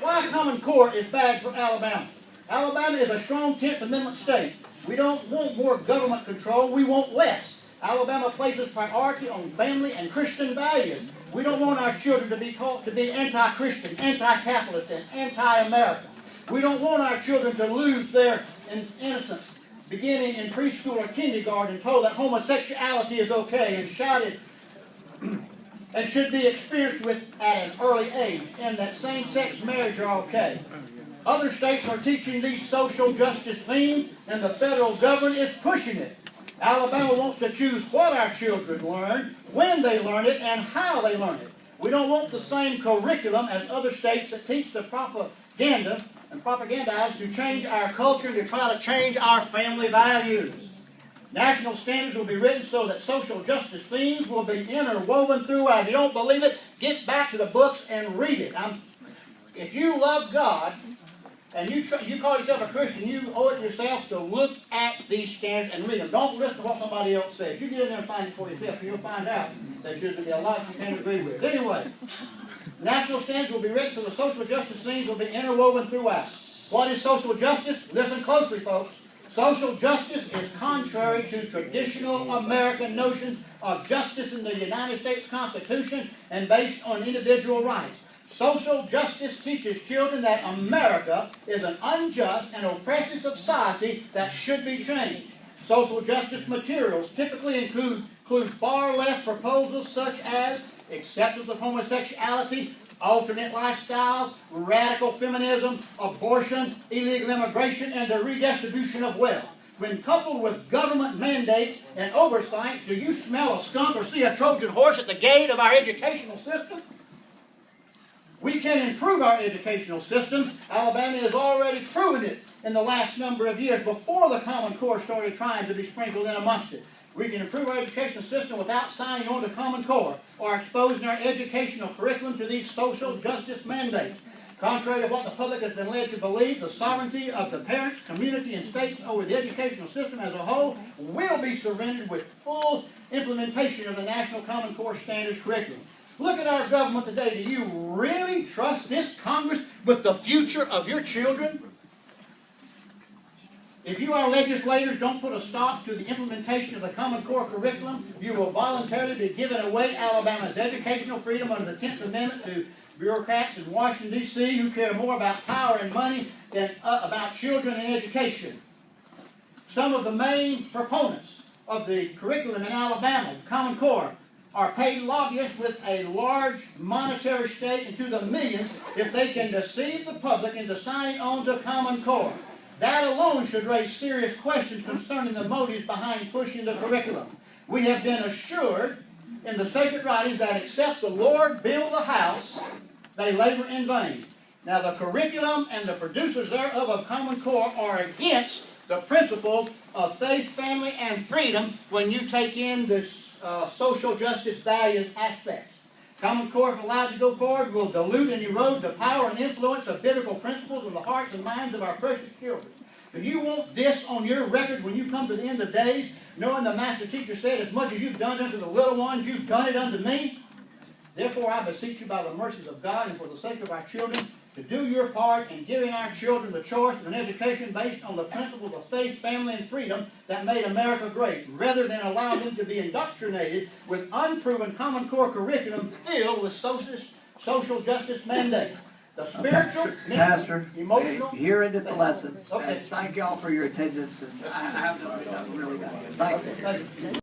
Why Common Core is bad for Alabama? Alabama is a strong 10th Amendment state. We don't want more government control, we want less. Alabama places priority on family and Christian values. We don't want our children to be taught to be anti-Christian, anti-capitalist, and anti-American. We don't want our children to lose their innocence beginning in preschool or kindergarten, told that homosexuality is okay and shouted and should be experienced with at an early age, and that same-sex marriage are okay. Other states are teaching these social justice themes, and the federal government is pushing it. Alabama wants to choose what our children learn, when they learn it, and how they learn it. We don't want the same curriculum as other states that teach the propaganda and propagandize to change our culture, to try to change our family values. National standards will be written so that social justice themes will be interwoven throughout. If you don't believe it, get back to the books and read it. If you love God and you call yourself a Christian, you owe it yourself to look at these standards and read them. Don't listen to what somebody else says. You get in there and find it for yourself, and you'll find out that there's going to be a lot you can't agree with. Anyway, national standards will be written so the social justice themes will be interwoven throughout. What is social justice? Listen closely, folks. Social justice is contrary to traditional American notions of justice in the United States Constitution and based on individual rights. Social justice teaches children that America is an unjust and oppressive society that should be changed. Social justice materials typically include far left proposals such as acceptance of homosexuality, alternate lifestyles, radical feminism, abortion, illegal immigration, and the redistribution of wealth. When coupled with government mandates and oversights, do you smell a skunk or see a Trojan horse at the gate of our educational system? We can improve our educational system. Alabama has already proven it in the last number of years before the Common Core started trying to be sprinkled in amongst it. We can improve our educational system without signing on to Common Core or exposing our educational curriculum to these social justice mandates. Contrary to what the public has been led to believe, the sovereignty of the parents, community, and states over the educational system as a whole will be surrendered with full implementation of the National Common Core Standards curriculum. Look at our government today. Do you really trust this Congress with the future of your children? If you, our legislators, don't put a stop to the implementation of the Common Core curriculum, you will voluntarily be giving away Alabama's educational freedom under the 10th Amendment to bureaucrats in Washington, D.C. who care more about power and money than about children and education. Some of the main proponents of the curriculum in Alabama, the Common Core, are paid lobbyists with a large monetary stake into the millions if they can deceive the public into signing on to Common Core. That alone should raise serious questions concerning the motives behind pushing the curriculum. We have been assured in the sacred writings that except the Lord build the house, they labor in vain. Now the curriculum and the producers thereof of Common Core are against the principles of faith, family, and freedom when you take in this social justice values aspects. Common Core, if allowed to go forward, will dilute and erode the power and influence of biblical principles in the hearts and minds of our precious children. Do you want this on your record when you come to the end of days, knowing the master teacher said, as much as you've done unto the little ones, you've done it unto me? Therefore, I beseech you by the mercies of God and for the sake of our children, to do your part in giving our children the choice of an education based on the principles of faith, family, and freedom that made America great, rather than allow them to be indoctrinated with unproven Common Core curriculum filled with social justice mandates. The spiritual, mental, emotional... Here ended the lesson. Okay. Thank you all for your attendance, and I have nothing really got. Thank you.